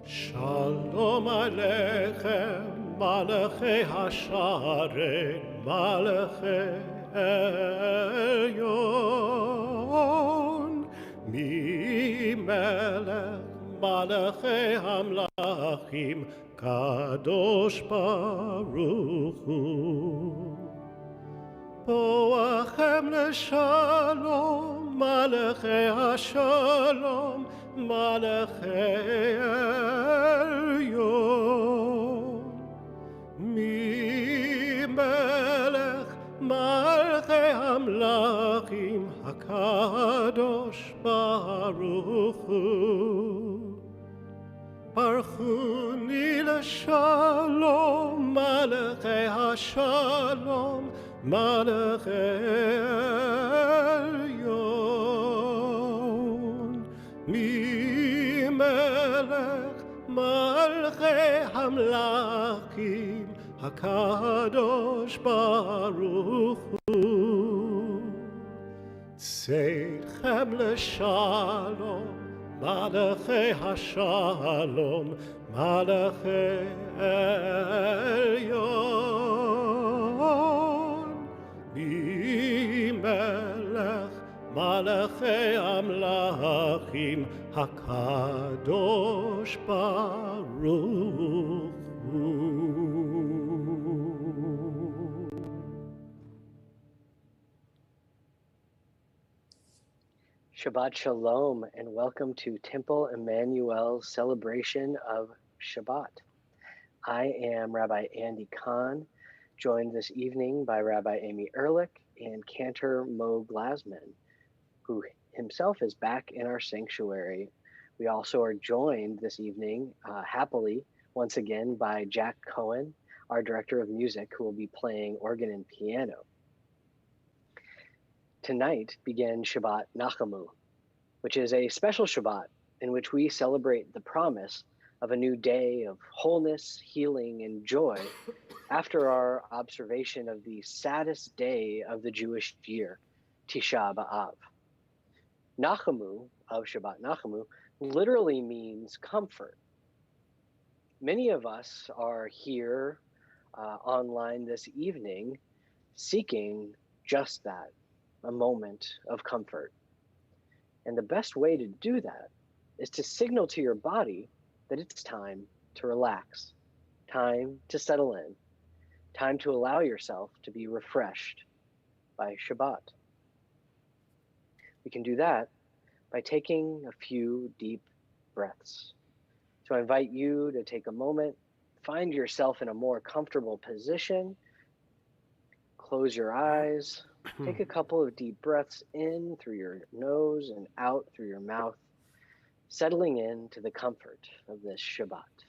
Shalom Aleichem, Malachei Hasharet, Malachei Elyon, Mi Melech, Malachei Hamlachim, Kadosh Baruch Hu. Boachem leshalom, Malachei Hashalom, Malachei Elyon, Mi Melech Malchei Hamlachim, HaKadosh Baruch Hu. Barchuni leshalom, Malachei Hashalom, Malachei Elyon, Mi Melech Malchei Hamlachim, HaKadosh Baruch Hu. Tzeichem leshalom, Malachei Hashalom, Malachei Elyon, Mi Melech Malachei Amlachim, HaKadosh Baruch Hu. Shabbat Shalom, and welcome to Temple Emanu-El's celebration of Shabbat. I am Rabbi Andy Kahn, joined this evening by Rabbi Amy Ehrlich and Cantor Mo Glasman, who himself is back in our sanctuary. We also are joined this evening, happily, once again, by Jack Cohen, our director of music, who will be playing organ and piano. Tonight began Shabbat Nachamu, which is a special Shabbat in which we celebrate the promise of a new day of wholeness, healing, and joy after our observation of the saddest day of the Jewish year, Tisha B'Av. Nachamu, of Shabbat Nachamu, literally means comfort. Many of us are here online this evening seeking just that, a moment of comfort. And the best way to do that is to signal to your body that it's time to relax, time to settle in, time to allow yourself to be refreshed by Shabbat. We can do that by taking a few deep breaths. So I invite you to take a moment, find yourself in a more comfortable position, close your eyes, take a couple of deep breaths in through your nose and out through your mouth, settling into the comfort of this Shabbat.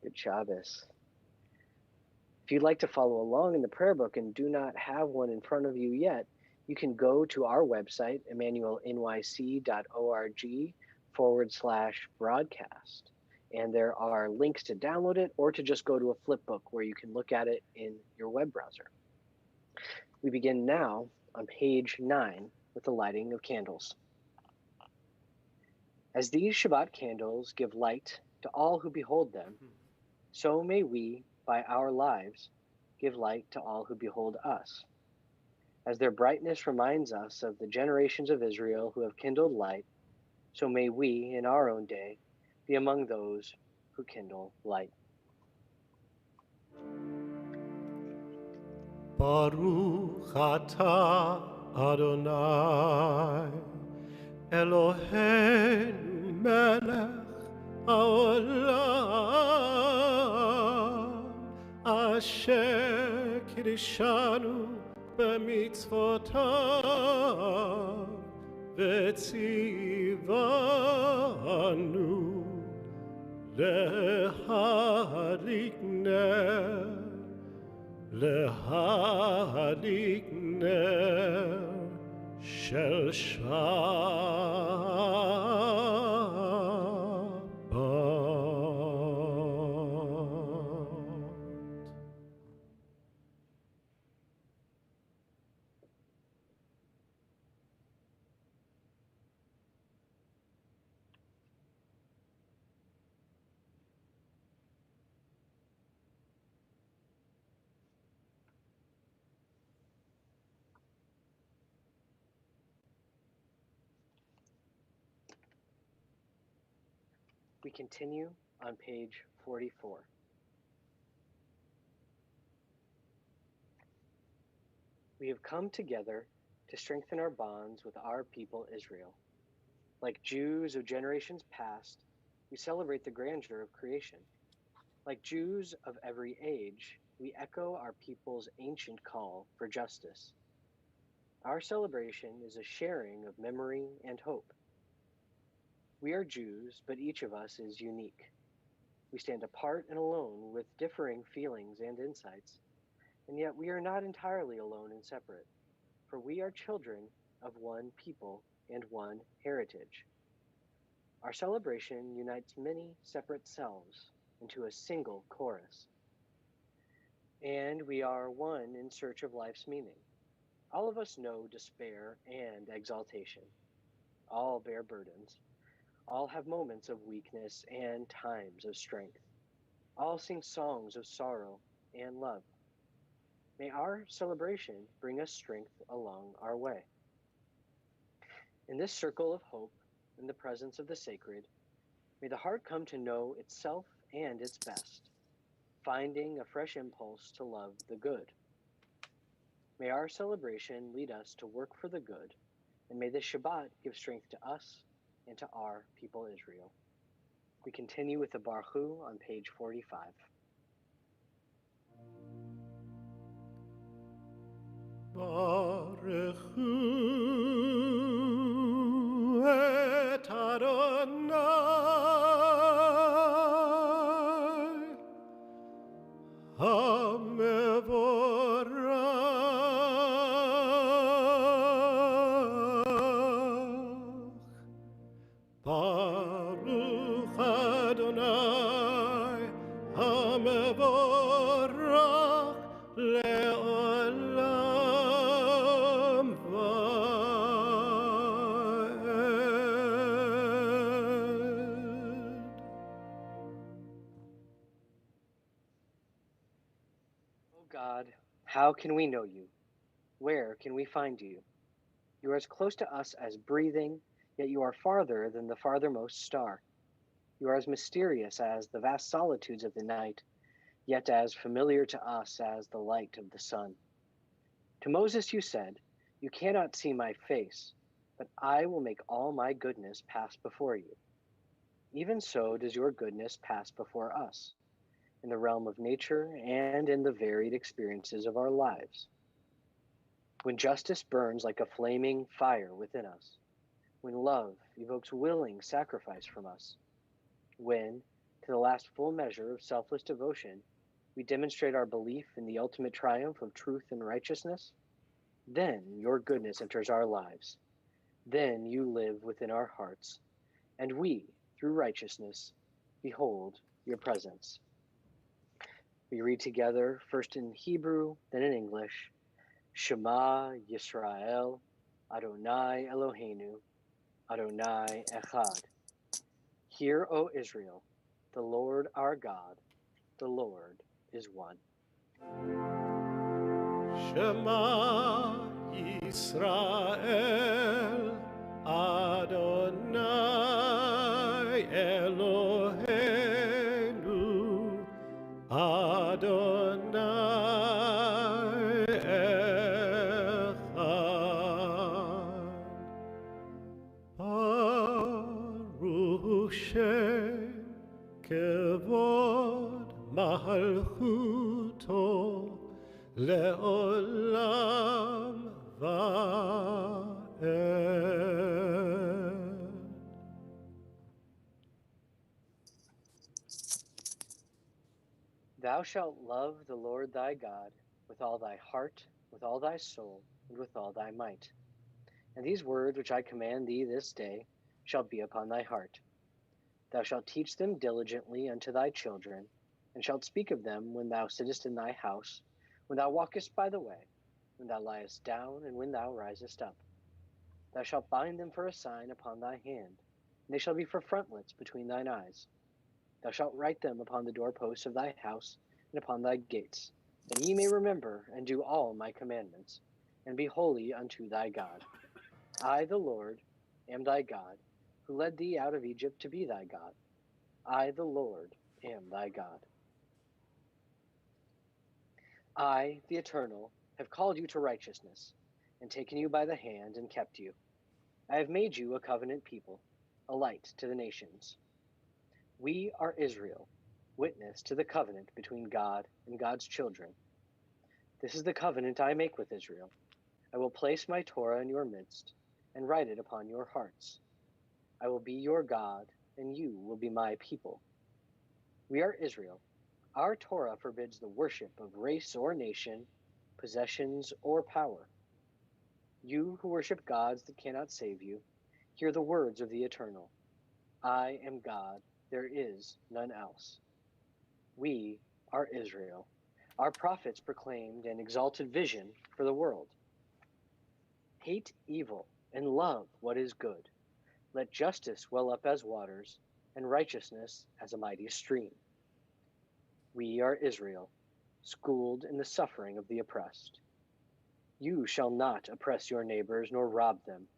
Good Shabbos. If you'd like to follow along in the prayer book and do not have one in front of you yet, you can go to our website, emmanuelnyc.org/broadcast. And there are links to download it or to just go to a flip book where you can look at it in your web browser. We begin now on page 9 with the lighting of candles. As these Shabbat candles give light to all who behold them, so may we, by our lives, give light to all who behold us. As their brightness reminds us of the generations of Israel who have kindled light, so may we, in our own day, be among those who kindle light. Baruch atah Adonai, Eloheinu melech haolam, asher kiddushanu b'mitzvotav v'tzivanu להדליק נר של שבת. We continue on page 44. We have come together to strengthen our bonds with our people Israel. Like Jews of generations past, we celebrate the grandeur of creation. Like Jews of every age, we echo our people's ancient call for justice. Our celebration is a sharing of memory and hope. We are Jews, but each of us is unique. We stand apart and alone with differing feelings and insights, and yet we are not entirely alone and separate, for we are children of one people and one heritage. Our celebration unites many separate selves into a single chorus, and we are one in search of life's meaning. All of us know despair and exaltation. All bear burdens. All have moments of weakness and times of strength. All sing songs of sorrow and love. May our celebration bring us strength along our way. In this circle of hope, in the presence of the sacred, may the heart come to know itself and its best, finding a fresh impulse to love the good. May our celebration lead us to work for the good, and may this Shabbat give strength to us and to our people Israel. We continue with the Baruch on page 45. Baruch hu et Adonai HaMevorach. Baruch Adonai HaMevorach le'olam va'ed. O God, how can we know you? Where can we find you? You are as close to us as breathing, yet you are farther than the farthermost star. You are as mysterious as the vast solitudes of the night, yet as familiar to us as the light of the sun. To Moses you said, "You cannot see my face, but I will make all my goodness pass before you." Even so does your goodness pass before us, in the realm of nature and in the varied experiences of our lives. When justice burns like a flaming fire within us, when love evokes willing sacrifice from us, when, to the last full measure of selfless devotion, we demonstrate our belief in the ultimate triumph of truth and righteousness, then your goodness enters our lives. Then you live within our hearts, and we, through righteousness, behold your presence. We read together, first in Hebrew, then in English, Shema Yisrael, Adonai Eloheinu, Adonai Echad. Hear, O Israel, the Lord our God, the Lord is one. Shema Yisrael, Adonai Eloheinu, Adonai Echad. Baruch Shem Kevod Malchuto Le'olam va'ed. Thou shalt love the Lord thy God with all thy heart, with all thy soul, and with all thy might. And these words which I command thee this day shall be upon thy heart. Thou shalt teach them diligently unto thy children, and shalt speak of them when thou sittest in thy house, when thou walkest by the way, when thou liest down, and when thou risest up. Thou shalt bind them for a sign upon thy hand, and they shall be for frontlets between thine eyes. Thou shalt write them upon the doorposts of thy house and upon thy gates, that ye may remember and do all my commandments, and be holy unto thy God. I, the Lord, am thy God, who led thee out of Egypt to be thy God. I, the Lord, am thy God. I, the Eternal, have called you to righteousness, and taken you by the hand and kept you. I have made you a covenant people, a light to the nations. We are Israel, witness to the covenant between God and God's children. This is the covenant I make with Israel. I will place my Torah in your midst and write it upon your hearts. I will be your God, and you will be my people. We are Israel. Our Torah forbids the worship of race or nation, possessions or power. You who worship gods that cannot save you, hear the words of the Eternal. I am God, there is none else. We are Israel. Our prophets proclaimed an exalted vision for the world. Hate evil and love what is good. Let justice well up as waters, and righteousness as a mighty stream. We are Israel, schooled in the suffering of the oppressed. You shall not oppress your neighbors nor rob them.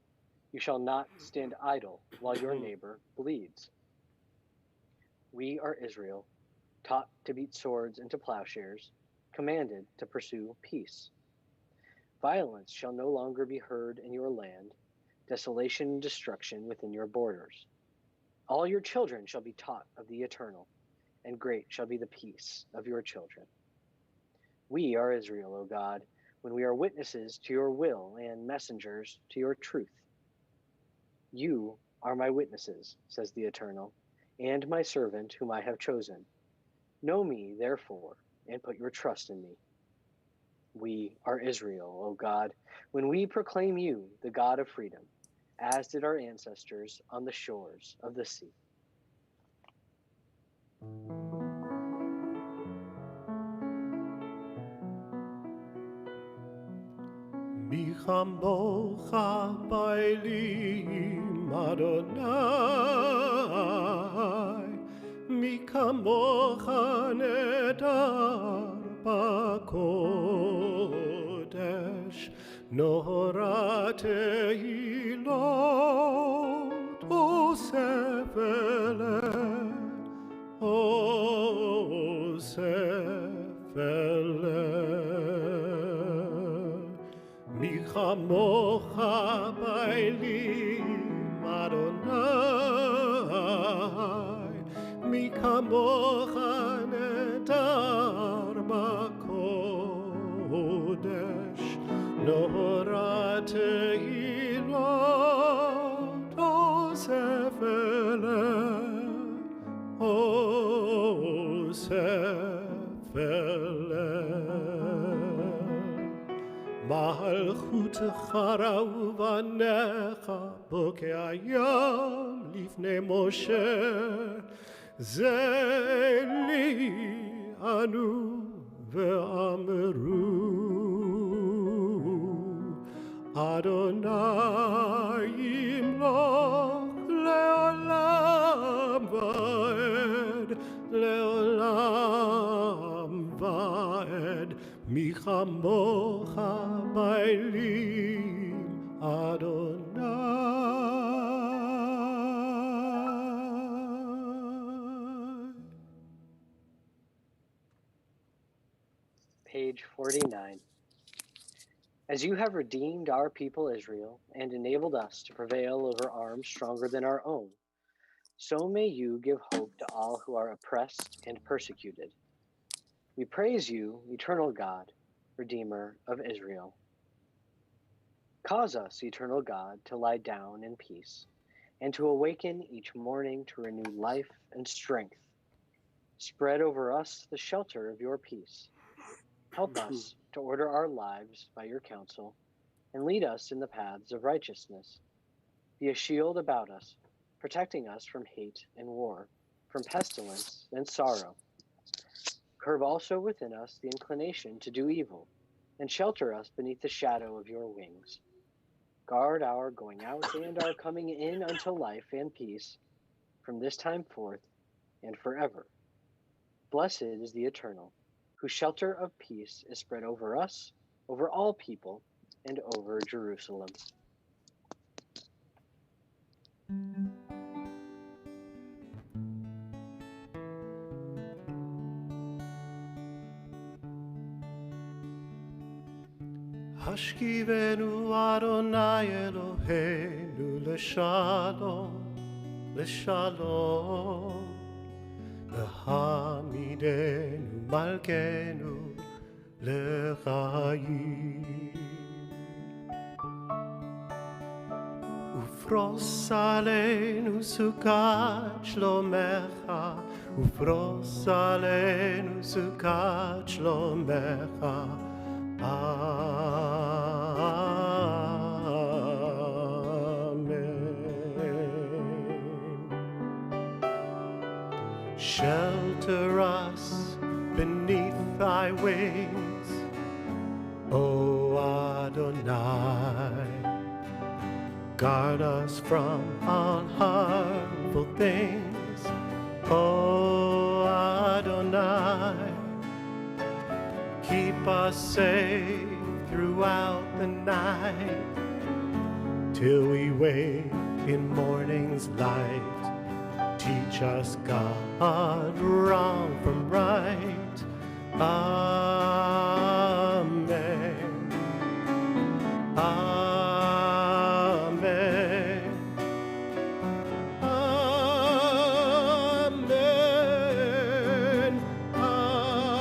You shall not stand idle while your neighbor bleeds. We are Israel, taught to beat swords into plowshares, commanded to pursue peace. Violence shall no longer be heard in your land, desolation and destruction within your borders. All your children shall be taught of the Eternal, and great shall be the peace of your children. We are Israel, O God, when we are witnesses to your will and messengers to your truth. You are my witnesses, says the Eternal, and my servant whom I have chosen. Know me, therefore, and put your trust in me. We are Israel, O God, when we proclaim you, the God of freedom, as did our ancestors on the shores of the sea. Mi chamocha bailim Adonai, mi kamocha nedar bakodesh, nora tehilot osef eleh, osef eleh. Mi chamocha bailim Adonai, mi kamocha nedar bakodesh, nora tehilot osef eleh, osef eleh. מלכותך ראובנך בוקע-ים לפני משה, זה לי ענו ואמרו, אדוני ימלוך לעולם ועד, לעולם ועד. מי כמוך באלים אדוני. Page 49. As you have redeemed our people Israel and enabled us to prevail over arms stronger than our own, so may you give hope to all who are oppressed and persecuted. We praise you, eternal God, Redeemer of Israel. Cause us, eternal God, to lie down in peace, and to awaken each morning to renewed life and strength. Spread over us the shelter of your peace. Help us to order our lives by your counsel, and lead us in the paths of righteousness. Be a shield about us, protecting us from hate and war, from pestilence and sorrow. Curb also within us the inclination to do evil, and shelter us beneath the shadow of your wings. Guard our going out and our coming in unto life and peace, from this time forth and forever. Blessed is the Eternal, whose shelter of peace is spread over us, over all people, and over Jerusalem. השכיבנו אדוני אלוהינו לשלום, לשלום, והעמידנו מלכנו לחיים. ופרוס עלינו סוכת שלומך, ופרוס עלינו סוכת שלומך. Shelter us beneath thy wings, O Adonai. Guard us from all harmful things, O Adonai. Keep us safe throughout the night, till we wake in morning's light. Teach us, God, wrong from right. Amen. Amen. Amen. Amen.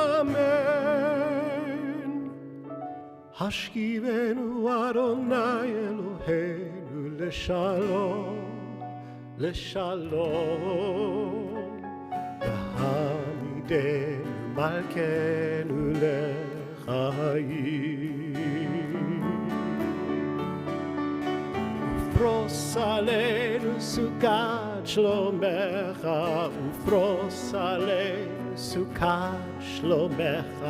Amen. השכיבנו אדוני אלוהינו לשלום, לשלום, והעמידנו מלכנו לחיים. ופרוס עלינו סוכת שלומך, ופרוס עלינו סוכת שלומך.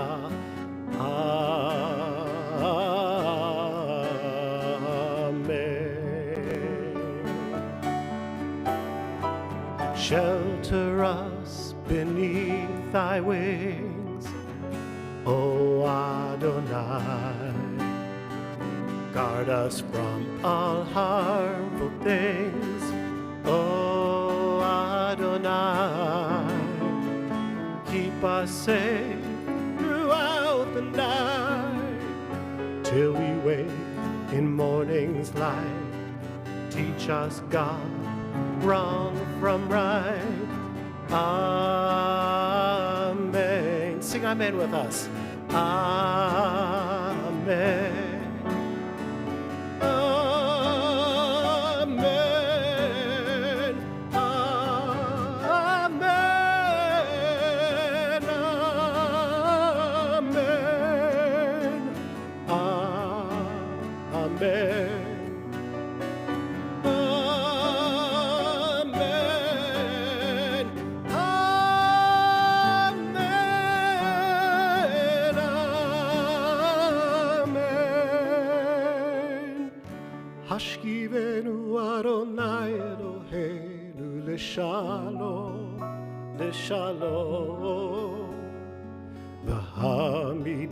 Shelter us beneath thy wings, O Adonai. Guard us from all harmful things, O Adonai. Keep us safe throughout the night, till we wake in morning's light. Teach us, God, wrong from right. Amen. Sing amen with us. Amen. Amen. Amen. Amen. Amen. השכיבנו אדוני אלוהינו לשלום, לשלום, והעמידנו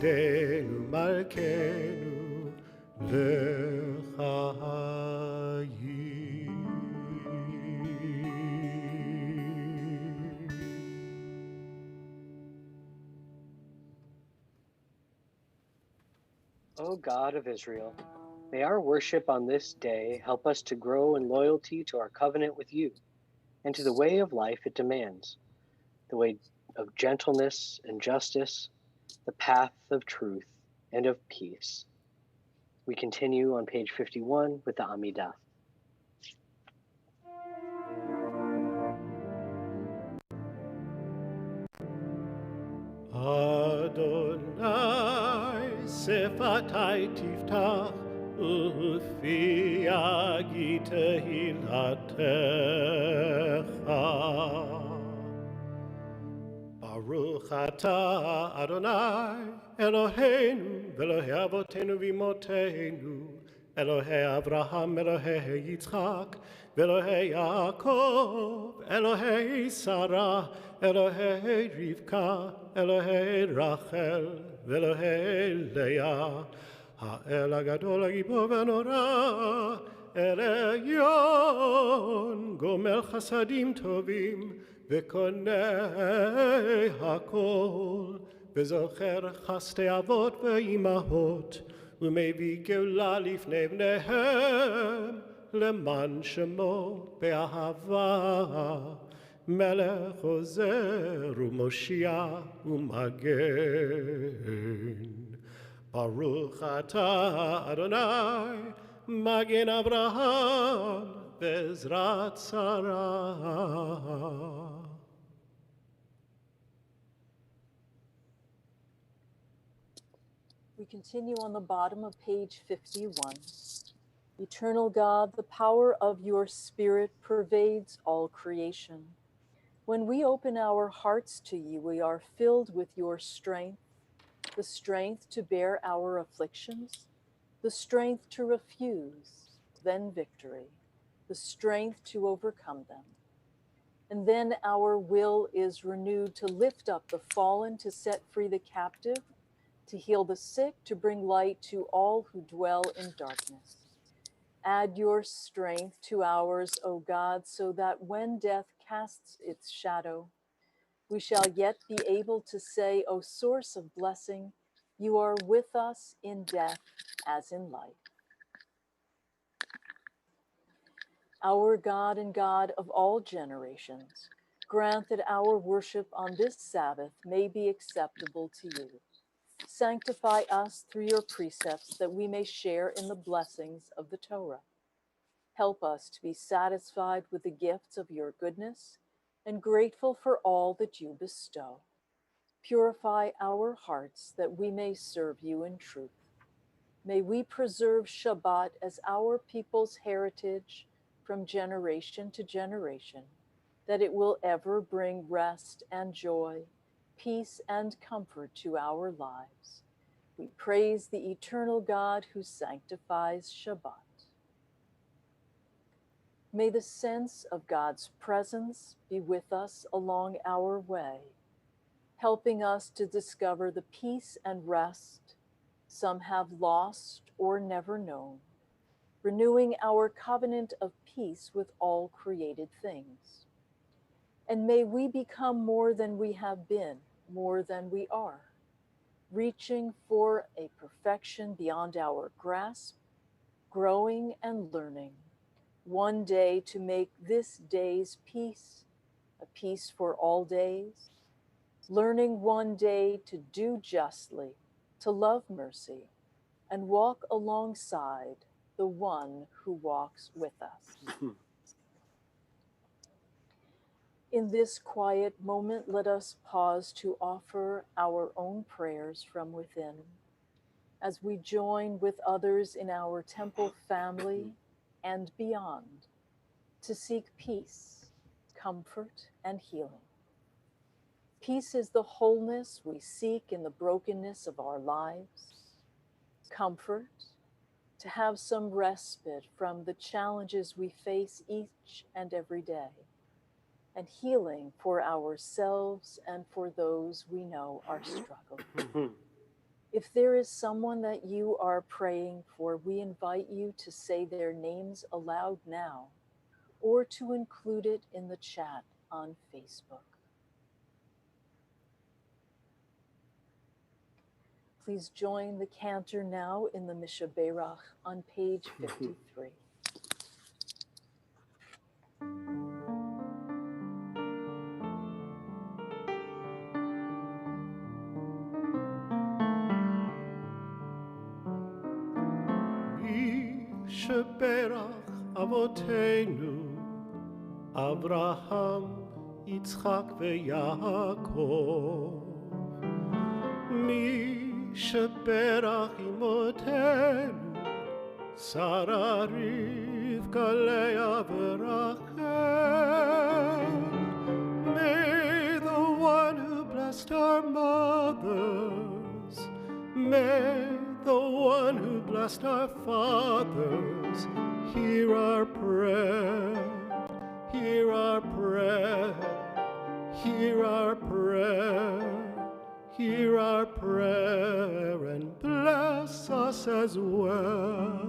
מלכנו לחיים. O God of Israel, may our worship on this day help us to grow in loyalty to our covenant with you and to the way of life it demands, the way of gentleness and justice, the path of truth and of peace. We continue on page 51 with the Amidah. Adonai sefatai tiftach Ufi agite hilatecha. Baruch atah Adonai Eloheinu ve'Elohei avotenu v'imotenu, Elohei Avraham, Elohei Yitzchak, ve'Elohei Yaakov, Elohei Sarah, Elohei Rivka, Elohei Rachel, ve'Elohei Leah. האל הגדול הגיבור והנורא, אל עליון, גומל חסדים טובים וקונה הכל, וזוכר חסדי אבות ואימהות, ומביא גאולה לפני בניהם, למען שמו באהבה, מלך עוזר ומושיע ומגן. ברוך אתה אדוני, מגן אברהם בעזרת שרה. We continue on the bottom of page 51. Eternal God, the power of your Spirit pervades all creation. When we open our hearts to you, we are filled with your strength, the strength to bear our afflictions, the strength to refuse, then victory, the strength to overcome them. And then our will is renewed to lift up the fallen, to set free the captive, to heal the sick, to bring light to all who dwell in darkness. Add your strength to ours, O God, so that when death casts its shadow, we shall yet be able to say, O source of blessing, you are with us in death as in life. Our God and God of all generations, grant that our worship on this Sabbath may be acceptable to you. Sanctify us through your precepts that we may share in the blessings of the Torah. Help us to be satisfied with the gifts of your goodness and grateful for all that you bestow. Purify our hearts that we may serve you in truth. May we preserve Shabbat as our people's heritage from generation to generation, that it will ever bring rest and joy, peace and comfort to our lives. We praise the eternal God who sanctifies Shabbat. May the sense of God's presence be with us along our way, helping us to discover the peace and rest some have lost or never known, renewing our covenant of peace with all created things. And may we become more than we have been, more than we are, reaching for a perfection beyond our grasp, growing and learning, one day to make this day's peace a peace for all days, learning one day to do justly, to love mercy, and walk alongside the one who walks with us. In this quiet moment, let us pause to offer our own prayers from within as we join with others in our temple family and beyond to seek peace, comfort, and healing. Peace is the wholeness we seek in the brokenness of our lives. Comfort, to have some respite from the challenges we face each and every day. And healing for ourselves and for those we know are struggling. If there is someone that you are praying for, we invite you to say their names aloud now, or to include it in the chat on Facebook. Please join the cantor now in the Mishaberach on page 53. שברך אבותינו, אברהם, יצחק ויעקב. מי שברך אמותינו, שרה רבקה לאה ורחל. May the one who blessed our mothers, may the one who blessed our fathers, hear our prayer, hear our prayer, hear our prayer, hear our prayer, and bless us as well.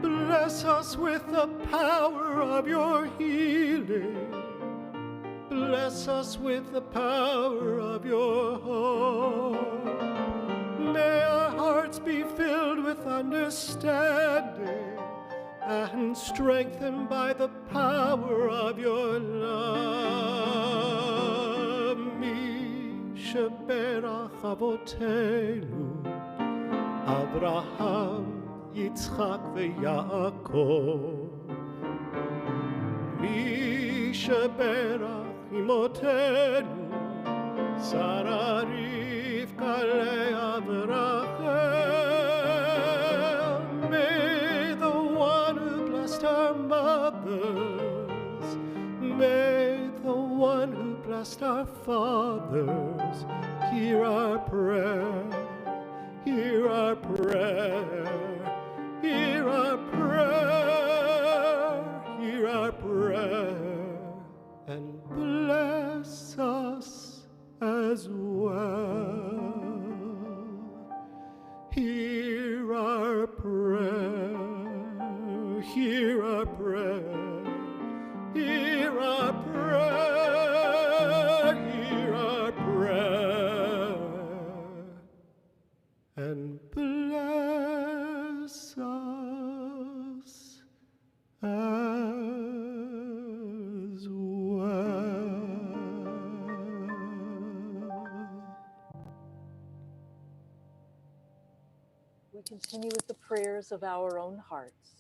Bless Bless us with the power of your healing. Bless us with the power of your hope. May our hearts be filled with understanding and strengthened by the power of your love. Mi sheberach avotenu, Abraham, Yitzchak veYaakov. Mi sheberach imotenu, Sarah, Rivka, Leah, Rachel. May the one who blessed our mothers, may the one who blessed our fathers, hear our prayer, hear our prayer, hear our prayer, hear our prayer, and bless us as well. Hear our prayer, hear our prayer, hear our prayer, hear our prayer, and bless us as well. We continue with the prayers of our own hearts.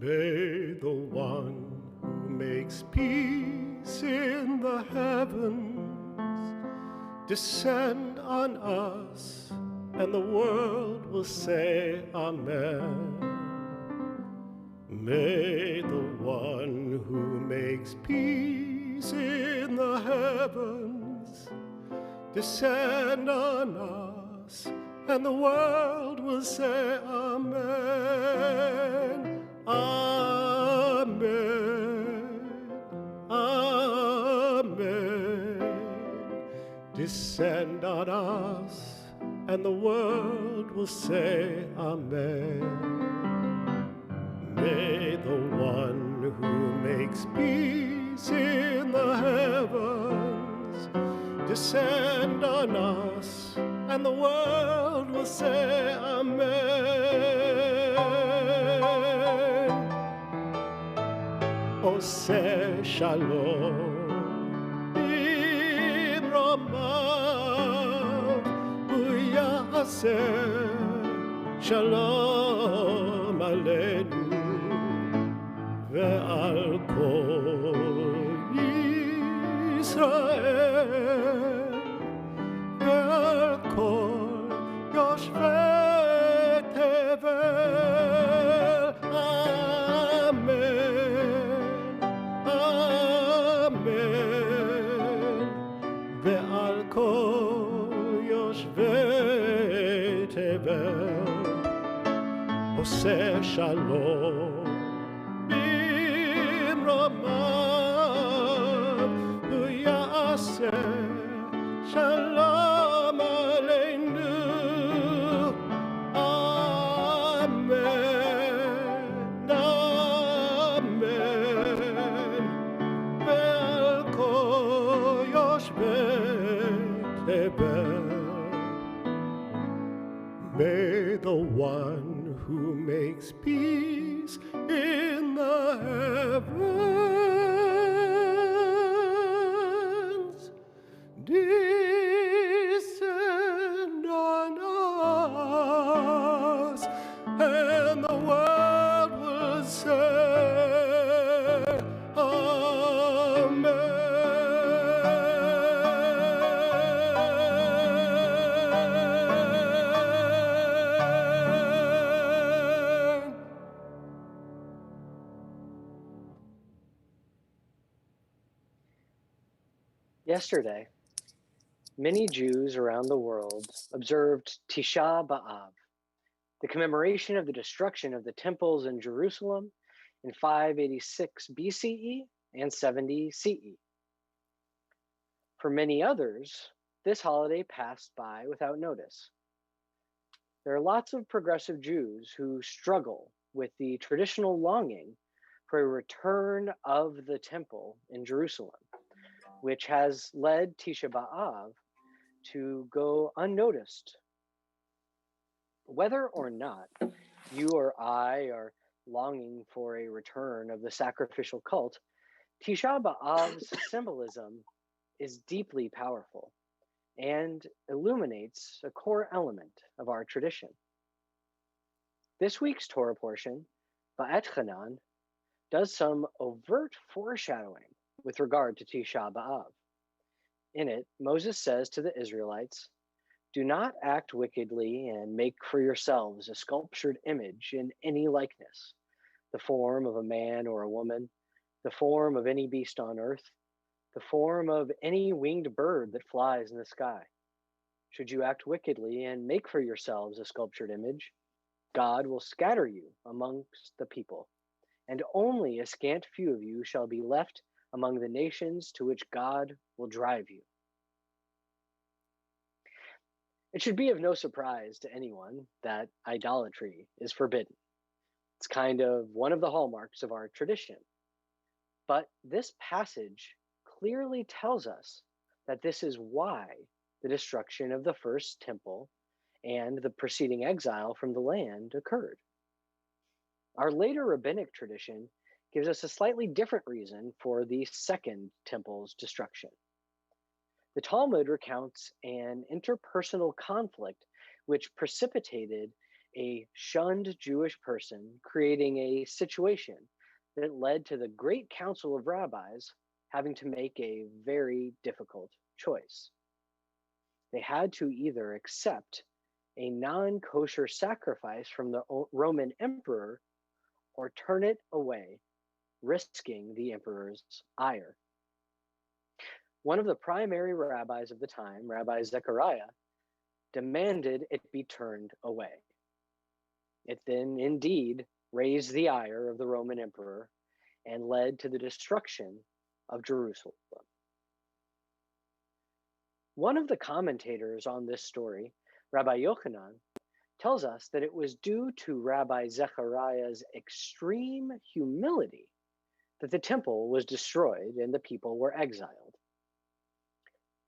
May the one who makes peace in the heavens descend on us, and the world will say Amen. May the one who makes peace in the heavens descend on us, and the world will say Amen. Amen, amen. Descend on us, and the world will say Amen. May the one who makes peace in the heavens descend on us, and the world will say Amen. Oseh shalom bimromav uyaseh shalom aleinu ve'al kol Yisrael ve'al kol yoshvei tevel. Amen, amen. Ve'al kol yoshvei tevel oseh shalom bimromav uyaseh shalom aleinu. Amen, amen. Ve'al kol yoshvei tevel. May the one who makes peace in the heavens descend on us, and the world will say Amen. Yesterday, many Jews around the world observed Tisha B'Av, the commemoration of the destruction of the temples in Jerusalem in 586 BCE and 70 CE. For many others, this holiday passed by without notice. There are lots of progressive Jews who struggle with the traditional longing for a return of the temple in Jerusalem, which has led Tisha B'Av to go unnoticed. Whether or not you or I are longing for a return of the sacrificial cult, Tisha B'Av's symbolism is deeply powerful and illuminates a core element of our tradition. This week's Torah portion, Ba'et Hanan, does some overt foreshadowing with regard to Tisha B'Av. In it, Moses says to the Israelites, "Do not act wickedly and make for yourselves a sculptured image in any likeness, the form of a man or a woman, the form of any beast on earth, the form of any winged bird that flies in the sky. Should you act wickedly and make for yourselves a sculptured image, God will scatter you amongst the people, and only a scant few of you shall be left among the nations to which God will drive you." It should be of no surprise to anyone that idolatry is forbidden. It's kind of one of the hallmarks of our tradition. But this passage clearly tells us that this is why the destruction of the first temple and the preceding exile from the land occurred. Our later rabbinic tradition gives us a slightly different reason for the second temple's destruction. The Talmud recounts an interpersonal conflict which precipitated a shunned Jewish person creating a situation that led to the Great Council of Rabbis having to make a very difficult choice. They had to either accept a non-kosher sacrifice from the Roman emperor or turn it away, risking the emperor's ire. One of the primary rabbis of the time, Rabbi Zechariah, demanded it be turned away. It then indeed raised the ire of the Roman emperor and led to the destruction of Jerusalem. One of the commentators on this story, Rabbi Yochanan, tells us that it was due to Rabbi Zechariah's extreme humility that the temple was destroyed and the people were exiled.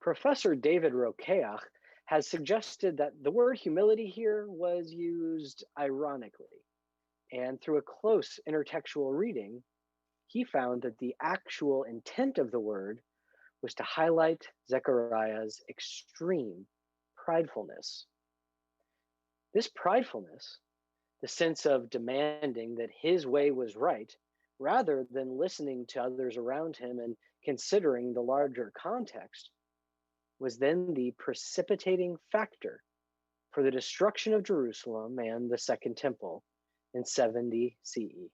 Professor David Rokeach has suggested that the word humility here was used ironically, and through a close intertextual reading, he found that the actual intent of the word was to highlight Zechariah's extreme pridefulness. This pridefulness, the sense of demanding that his way was right, rather than listening to others around him and considering the larger context, was then the precipitating factor for the destruction of Jerusalem and the Second Temple in 70 CE.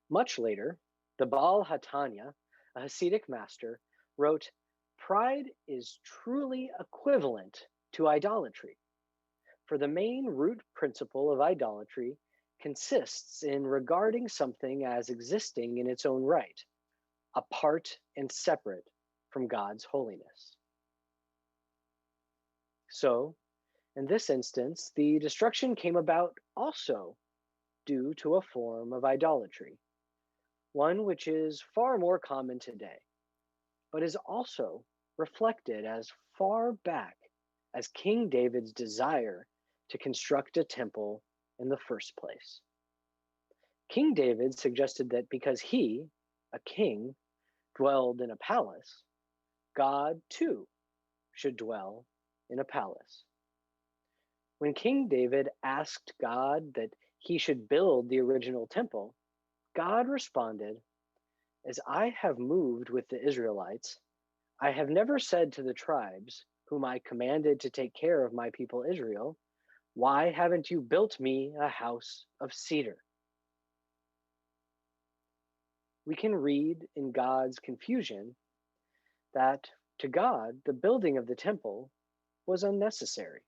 Much later, the Baal HaTanya, a Hasidic master, wrote, "Pride is truly equivalent to idolatry, for the main root principle of idolatry consists in regarding something as existing in its own right, apart and separate from God's holiness." So, in this instance, the destruction came about also due to a form of idolatry, one which is far more common today, but is also reflected as far back as King David's desire to construct a temple in the first place. King David suggested that because he, a king, dwelled in a palace, God too should dwell in a palace. When King David asked God that he should build the original temple, God responded, "As I have moved with the Israelites, I have never said to the tribes whom I commanded to take care of my people Israel, 'Why haven't you built me a house of cedar?'" We can read in God's confusion that to God, the building of the temple was unnecessary.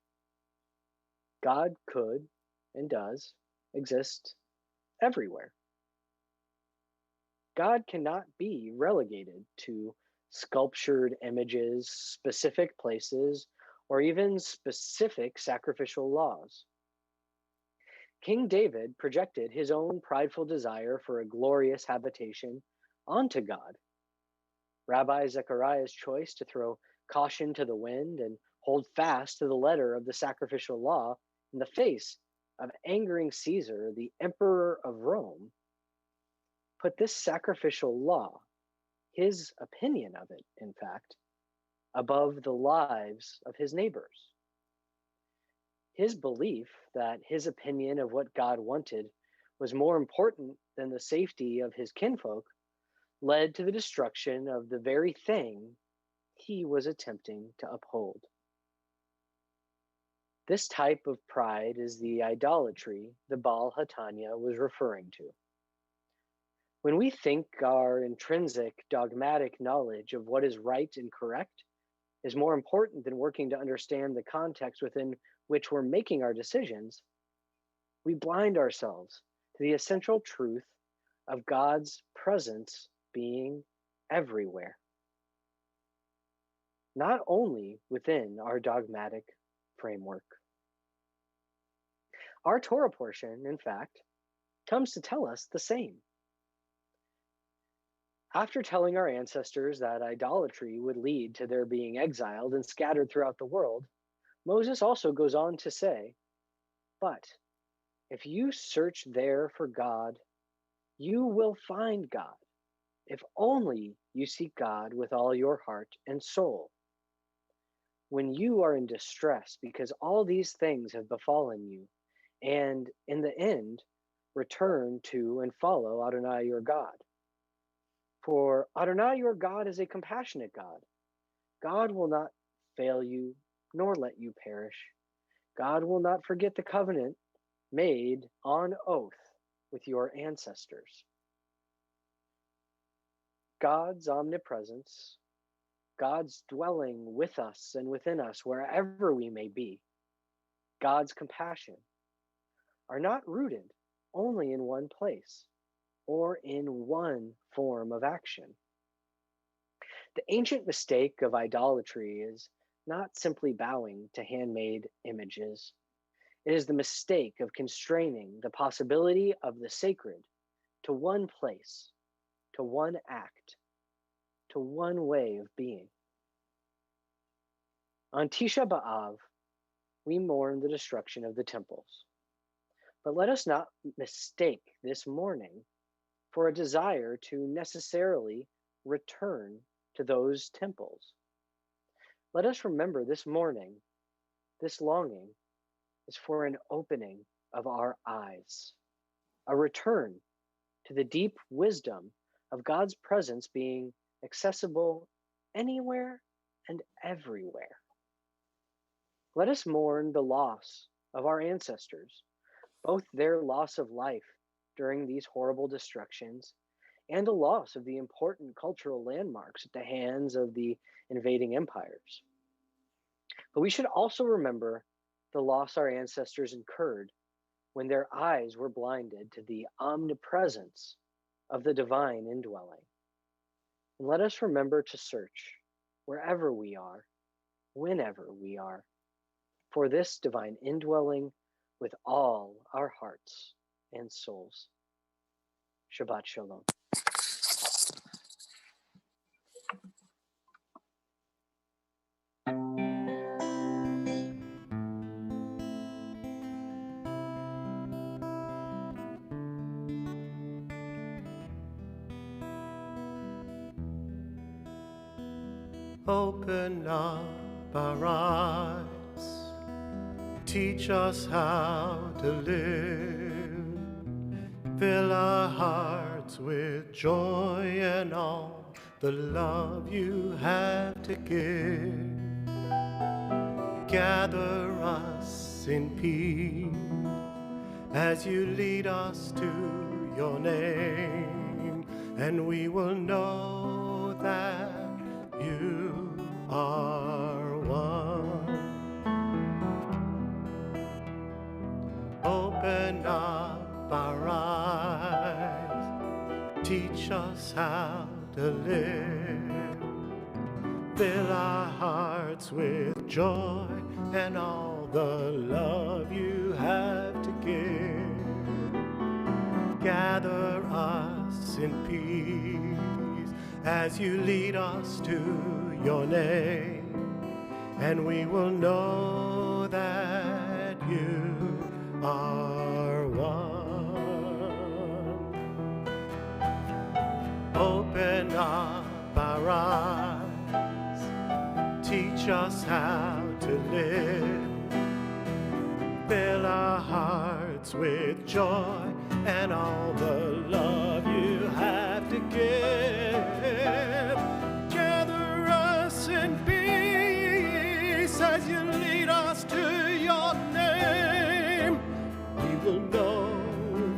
God could and does exist everywhere. God cannot be relegated to sculptured images, specific places, or even specific sacrificial laws. King David projected his own prideful desire for a glorious habitation onto God. Rabbi Zechariah's choice to throw caution to the wind and hold fast to the letter of the sacrificial law in the face of angering Caesar, the emperor of Rome, put this sacrificial law, his opinion of it, in fact, above the lives of his neighbors. His belief that his opinion of what God wanted was more important than the safety of his kinfolk led to the destruction of the very thing he was attempting to uphold. This type of pride is the idolatry the Baal Hatanya was referring to. When we think our intrinsic dogmatic knowledge of what is right and correct is more important than working to understand the context within which we're making our decisions, we blind ourselves to the essential truth of God's presence being everywhere. Not only within our dogmatic framework. Our Torah portion, in fact, comes to tell us the same. After telling our ancestors that idolatry would lead to their being exiled and scattered throughout the world, Moses also goes on to say, "But if you search there for God, you will find God, if only you seek God with all your heart and soul. When you are in distress because all these things have befallen you, and in the end, return to and follow Adonai your God. For Adonai your God is a compassionate God. God will not fail you, nor let you perish. God will not forget the covenant made on oath with your ancestors." God's omnipresence, God's dwelling with us and within us wherever we may be, God's compassion, are not rooted only in one place or in one form of action. The ancient mistake of idolatry is not simply bowing to handmade images. It is the mistake of constraining the possibility of the sacred to one place, to one act, to one way of being. On Tisha B'Av, we mourn the destruction of the temples. But let us not mistake this mourning for a desire to necessarily return to those temples. Let us remember this mourning, this longing, is for an opening of our eyes, a return to the deep wisdom of God's presence being accessible anywhere and everywhere. Let us mourn the loss of our ancestors, both their loss of life during these horrible destructions and the loss of the important cultural landmarks at the hands of the invading empires. But we should also remember the loss our ancestors incurred when their eyes were blinded to the omnipresence of the divine indwelling. And let us remember to search wherever we are, whenever we are, for this divine indwelling with all our hearts and souls. Shabbat Shalom. Open up our eyes, teach us how to live, fill our hearts with joy and all the love you have to give. Gather us in peace as you lead us to your name, and we will know that you are one. Open up our eyes, teach us how to live. Fill our hearts with joy and all the love you have to give. Gather us in peace as you lead us to your name, and we will know that you are one. Open up our eyes, teach us how to live. Fill our hearts with joy and all the love you have to give. Gather us in peace as you lead us to your name. We will know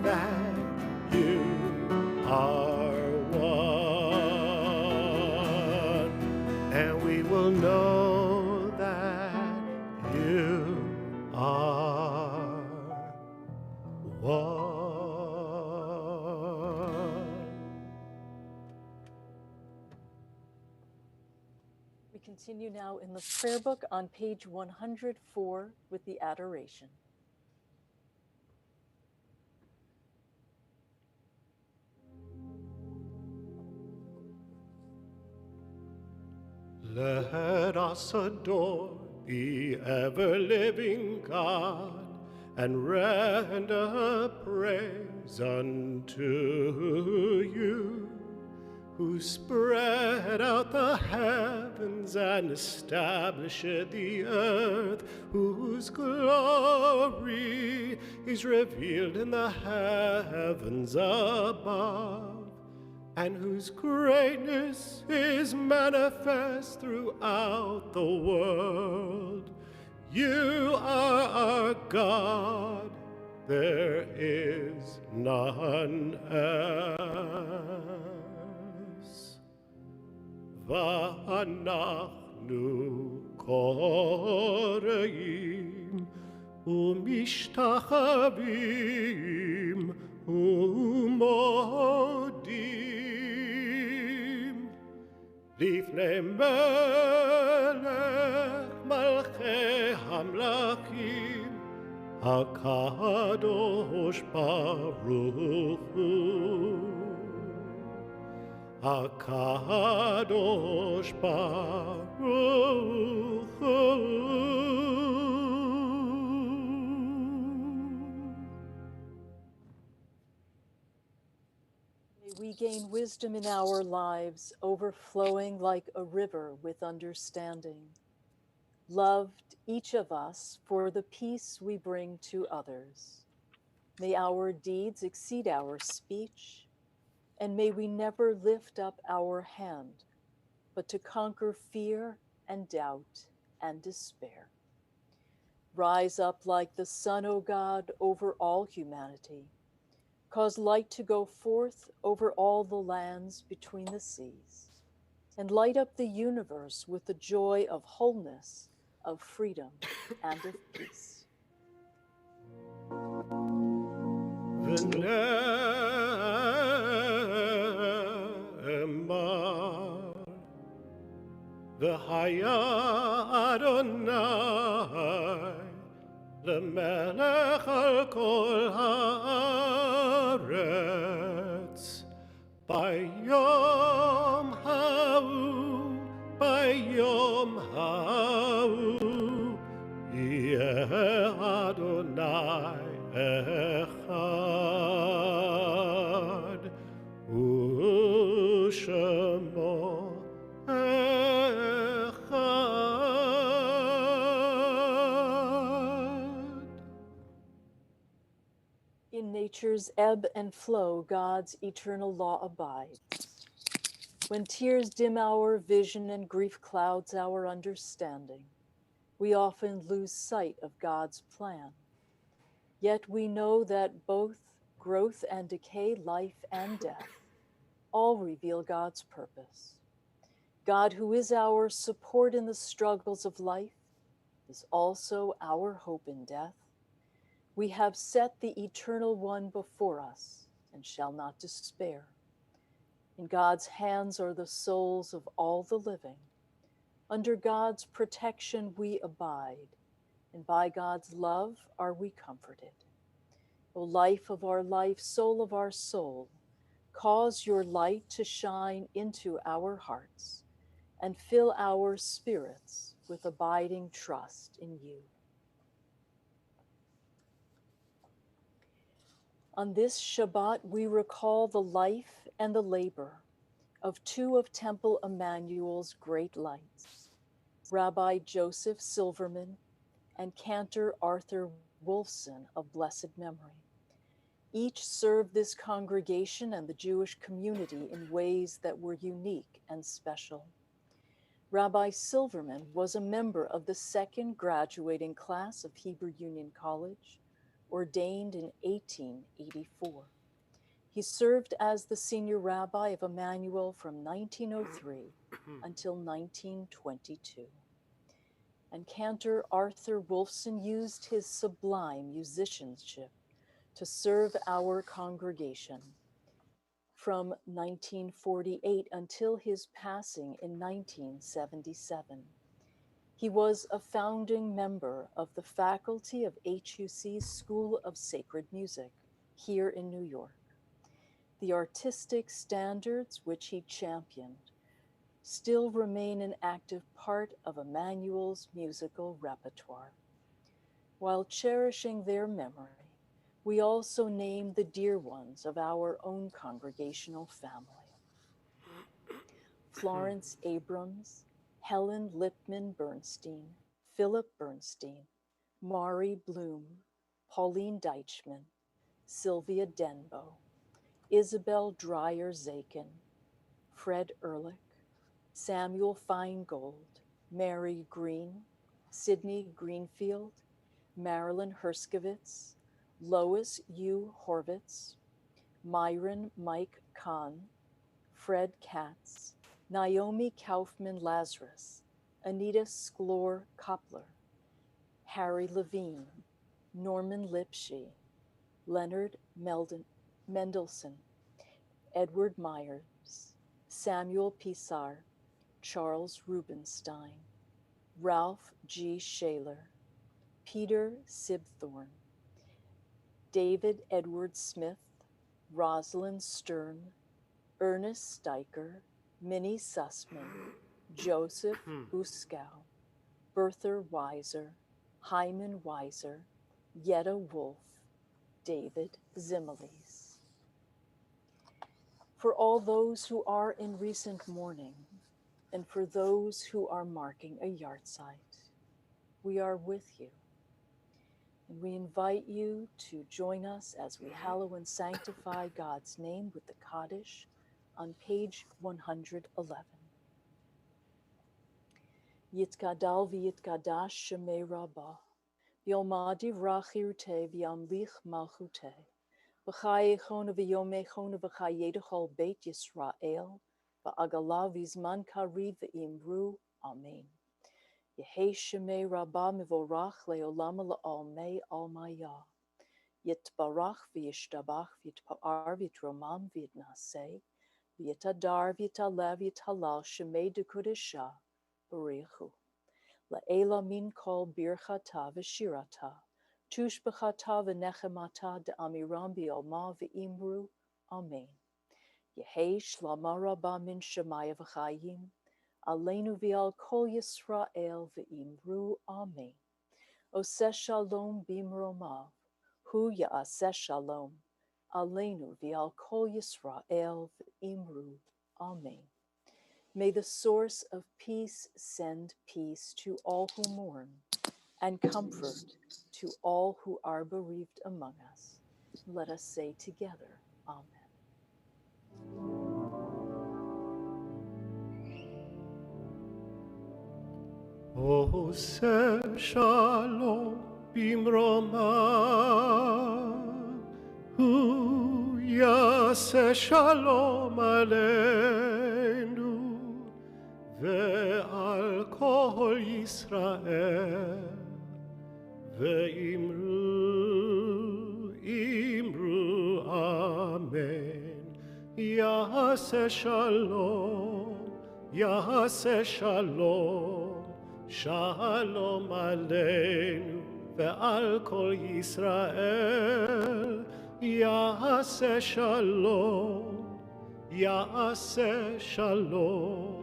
that you are one, and we will know that you are one. We continue now in the prayer book on page 104 with the adoration. Let us adore the ever-living God and render praise unto you, who spread out the heavens and established the earth, whose glory is revealed in the heavens above, and whose greatness is manifest throughout the world. You are our God, there is none else. Va'anachnu koreim umishtachavim umodim lifnei melech malchei hamlachim HaKadosh Baruch Hu, HaKadosh Baruch Hu. May we gain wisdom in our lives, overflowing like a river with understanding. Loved each of us for the peace we bring to others. May our deeds exceed our speech, and may we never lift up our hand, but to conquer fear and doubt and despair. Rise up like the sun, O God, over all humanity. Cause light to go forth over all the lands between the seas, and light up the universe with the joy of wholeness, of freedom, and of peace. V'ne'emar v'haya Adonai lemelech al kol haaretz bayom ha'u yeh Adonai echad u'shemo echad. In nature's ebb and flow, God's eternal law abides. When tears dim our vision and grief clouds our understanding, we often lose sight of God's plan. Yet we know that both growth and decay, life and death, all reveal God's purpose. God, who is our support in the struggles of life, is also our hope in death. We have set the Eternal One before us and shall not despair. In God's hands are the souls of all the living. Under God's protection we abide, and by God's love are we comforted. O life of our life, soul of our soul, cause your light to shine into our hearts and fill our spirits with abiding trust in you. On this Shabbat, we recall the life and the labor of two of Temple Emanu-El's great lights, Rabbi Joseph Silverman and Cantor Arthur Wolfson of blessed memory. Each served this congregation and the Jewish community in ways that were unique and special. Rabbi Silverman was a member of the second graduating class of Hebrew Union College, ordained in 1884. He served as the senior rabbi of Emanu-El from 1903 until 1922. And Cantor Arthur Wolfson used his sublime musicianship to serve our congregation from 1948 until his passing in 1977. He was a founding member of the faculty of HUC's School of Sacred Music here in New York. The artistic standards which he championed still remain an active part of Emanu-El's musical repertoire. While cherishing their memory, we also name the dear ones of our own congregational family. Florence Abrams, Helen Lipman Bernstein, Philip Bernstein, Mari Bloom, Pauline Deichman, Sylvia Denbo, Isabel Dreyer-Zakin, Fred Ehrlich, Samuel Feingold, Mary Green, Sidney Greenfield, Marilyn Herskovitz, Lois U. Horvitz, Myron Mike Kahn, Fred Katz, Naomi Kaufman Lazarus, Anita Sklor Koppler, Harry Levine, Norman Lipsche, Leonard Mendelson, Edward Myers, Samuel Pisar, Charles Rubenstein, Ralph G. Shaler, Peter Sibthorne, David Edward Smith, Rosalind Stern, Ernest Steicher, Minnie Sussman, Joseph Uskow, Bertha Weiser, Hyman Weiser, Yetta Wolf, David Zimiles. For all those who are in recent mourning, and for those who are marking a yahrzeit, we are with you. And we invite you to join us as we hallow and sanctify God's name with the Kaddish on page 111. Yitkadal v'yitkadash shemei rabbah, v'yomadi v'rachirte v'yamlich malchute, v'chayechona v'yomechona v'chayedechol beit Yisrael, v'agala v'zman kariv v'imru, amen. Yehei shemei rabbah mivorach le'olam la'almei almaya. Yitbarach v'yishtabach v'yitpa'ar v'yitromam v'yitnaseh, v'yitadar v'yitalev v'yitalal shemei dekudesha b'richu. La'ela min kol birchata v'shirata, tushbechata v'nechemata de'amiram b'yolma v'imru, amen. Yehei shlama rabbah min shemaya v'chayim, Aleinu v'al kol Yisrael v'imru, amen. Oseh shalom bimromav, hu ya'aseh shalom, Aleinu v'al kol Yisrael v'imru, amen. May the source of peace send peace to all who mourn, and comfort to all who are bereaved among us. Let us say together, amen. Oseh shalom bimromav, hu yaseh shalom aleinu, ועל כל ישראל, ואמרו אמן. יעשה שלום, יעשה שלום, שלום עלינו ועל כל ישראל. יעשה שלום, יעשה שלום,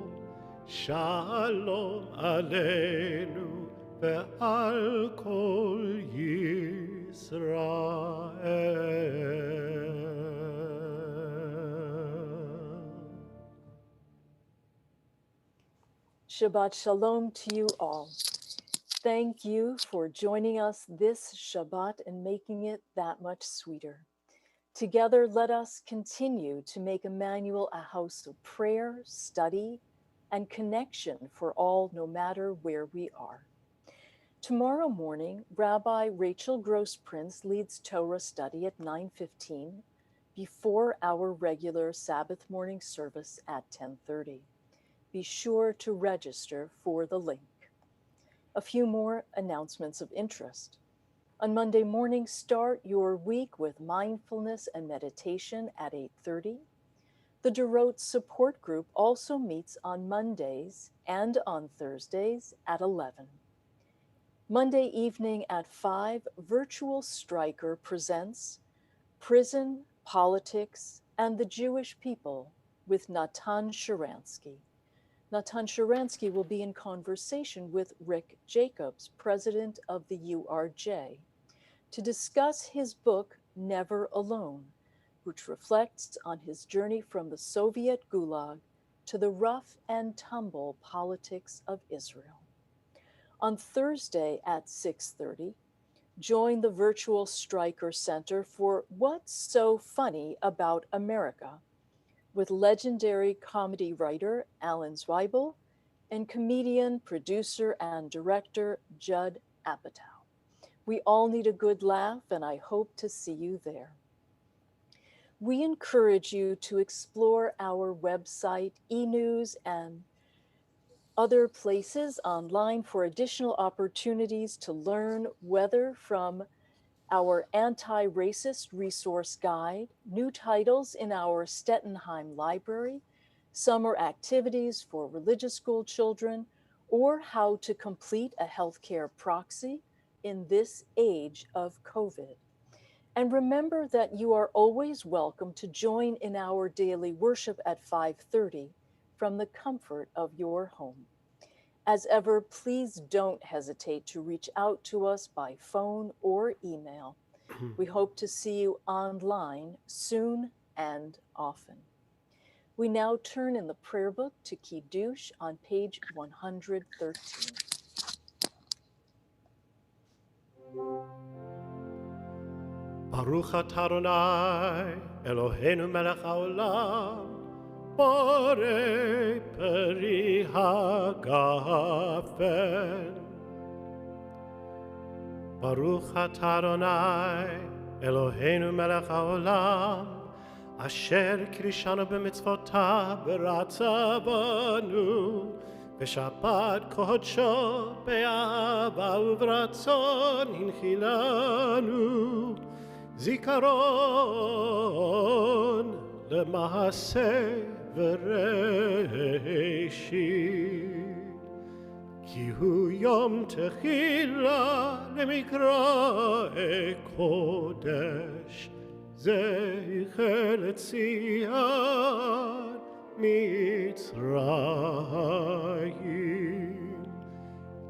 שלום עלינו ועל כל ישראל. Shabbat Shalom to you all. Thank you for joining us this Shabbat and making it that much sweeter. Together, let us continue to make Emanu-El a house of prayer, study, and connection for all, no matter where we are. Tomorrow morning, Rabbi Rachel Gross-Prince leads Torah study at 9:15 before our regular Sabbath morning service at 10:30. Be sure to register for the link. A few more announcements of interest. On Monday morning, start your week with mindfulness and meditation at 8:30. The Dorot Support Group also meets on Mondays and on Thursdays at 11. Monday evening at 5, Virtual Striker presents Prison, Politics, and the Jewish People with Natan Sharansky. Natan Sharansky will be in conversation with Rick Jacobs, president of the URJ, to discuss his book, Never Alone, which reflects on his journey from the Soviet Gulag to the rough and tumble politics of Israel. On Thursday at 6:30, join the Virtual Striker Center for What's So Funny About America, with legendary comedy writer Alan Zweibel and comedian, producer, and director Judd Apatow. We all need a good laugh, and I hope to see you there. We encourage you to explore our website, e-news, and other places online for additional opportunities to learn, whether from our anti-racist resource guide, new titles in our Stettenheim library, summer activities for religious school children, or how to complete a healthcare proxy in this age of COVID. And remember that you are always welcome to join in our daily worship at 5:30 from the comfort of your home. As ever, please don't hesitate to reach out to us by phone or email. We hope to see you online soon and often. We now turn in the prayer book to Kiddush on page 113. Baruch atah Adonai, Eloheinu melech haolam, borei peri hagafen. Baruch atah Adonai, Eloheinu melech haolam, asher kirishanu b'mitzvotav v'ratza banu, v'shabbat kodsho be'ahava u'v'ratzon hinchilanu, zikaron למעשה וראשית, כי הוא יום תחילה למקראי קודש, זכר לציון מצרים.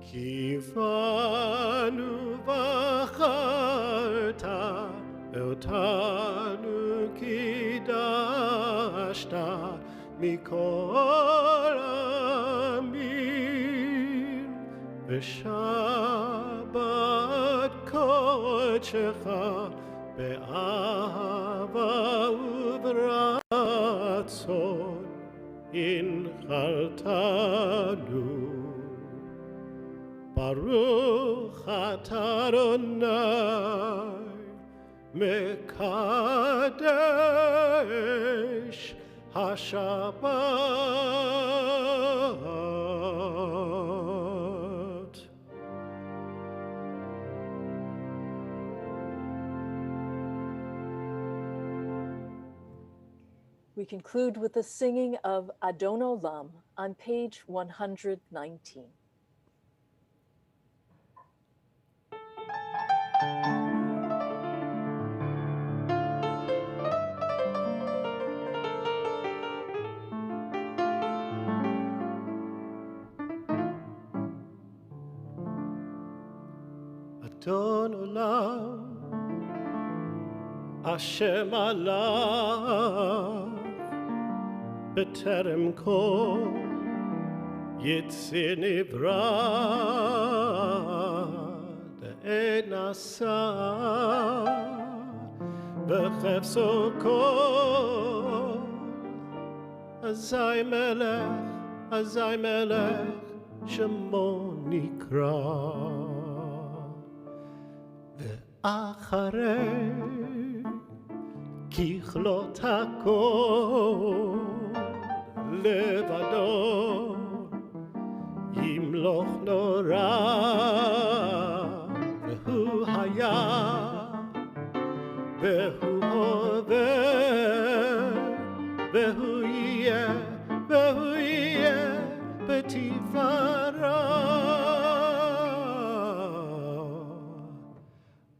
כי בנו בחרת ואותנו קידשת מכל עמים, ושבת קודשך באהבה וברצון הנחלתנו. ברוך אתה אדוני מקדש השבת. We conclude with the singing of Adon Olam on page 119. Adon Olam Hashem alach b'terem kol yitzir nivra de'ed nasa v'chefso kol azay melech shemo nikra ve'acharei ככלות הכל לבדו ימלוך נורא והוא היה והוא הווה והוא יהיה בתפארה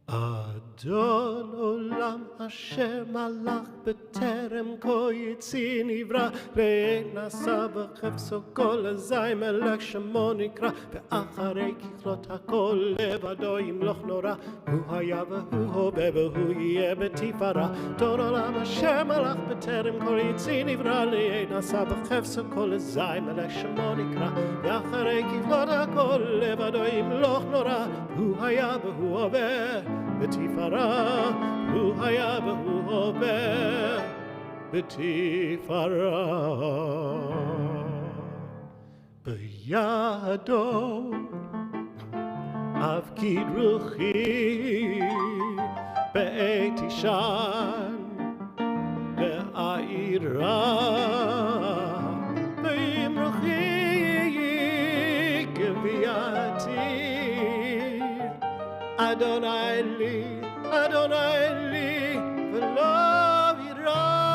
אדון עולם אשר מלך בטרם כה יציא נברא ראה נשא בחפצו כל אזי מלך שמו נקרא ואחרי ככלות הכל לבדו ימלוך נורא הוא היה והוא הווה והוא יהיה בתפארה אדון עולם אשר מלך בטרם כה יציא נברא ראה נשא בחפצו כל אזי מלך שמו נקרא ואחרי ככלות הכל לבדו ימלוך נורא הוא היה והוא הווה בתפארה הוא היה והוא הווה בתפארה בידו אבקיד רוחי בעת ישן ואירה ועם רוחי גבייתי אדוני לי ולא יירא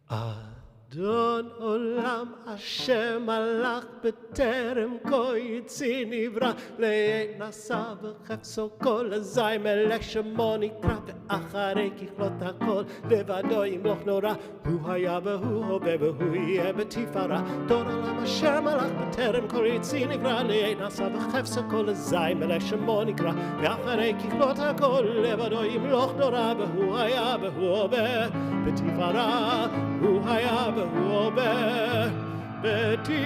אדון עולם אשר מלך בטרם כה יציא נברא לעת נשא בחפצו כל אזי מלך שמו נקרא ואחרי ככלות הכל לבדו ימלוך נורא הוא היה והוא הווה והוא יהיה בתפארה אדון עולם אשר מלך בטרם כה יציא נברא לעת נשא בחפצו כל אזי מלך שמו נקרא ואחרי ככלות הכל לבדו ימלוך נורא והוא היה והוא הווה בתפארה הוא היה והוא הווה בתפארה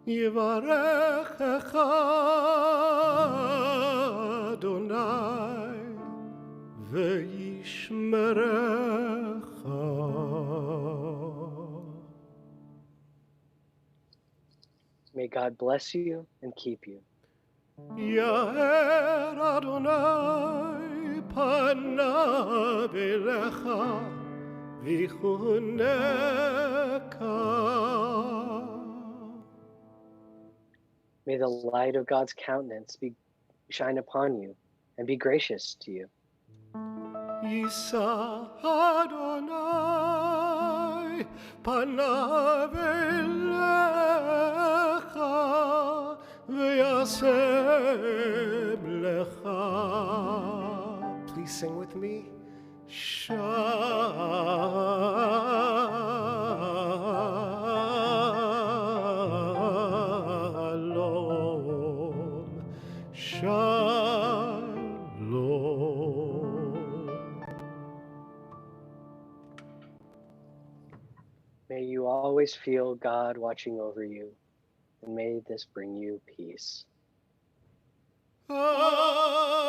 יברכך אדוני וישמרך May God bless you and keep you. יאר אדוני פניו אליך ויחונך. May the light of God's countenance shine upon you and be gracious to you. יישא אדוני פניו אליך וישם לך. Please sing with me. Shalom, shalom. May you always feel God watching over you, and may this bring you peace. Ah